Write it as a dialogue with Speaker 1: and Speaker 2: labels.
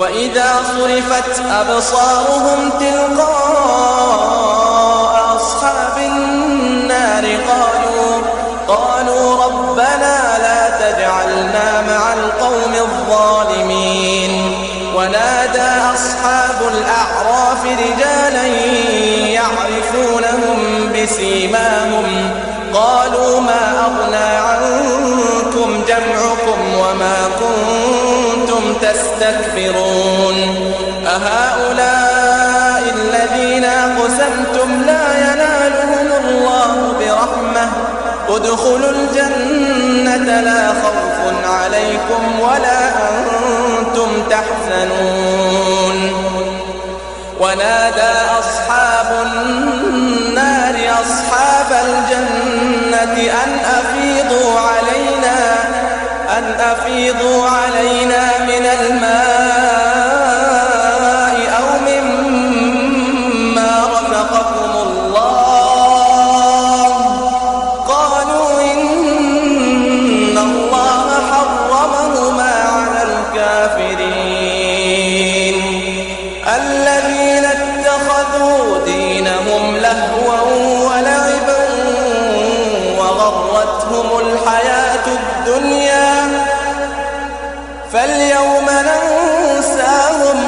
Speaker 1: وإذا صرفت أبصارهم تلقاء أصحاب النار قالوا ربنا لا تجعلنا مع القوم الظالمين. ونادى أصحاب الأعراف رجالا يعرفونهم بسيماهم قالوا ما أغنى عنكم جمعكم وما كنتم تستكبرون أهؤلاء الذين أقسمتم لا ينالهم الله برحمة ادخلوا الجنة لا خوف عليكم ولا أنتم تحزنون. ونادى أصحاب النار أصحاب الجنة أن أفيضوا علينا من الماء أو مما رزقكم الله قالوا إن الله حرمهما على الكافرين الذين اتخذوا دينهم لهوا ولعبا وغرتهم الحياة الدنيا فاليوم ننساهم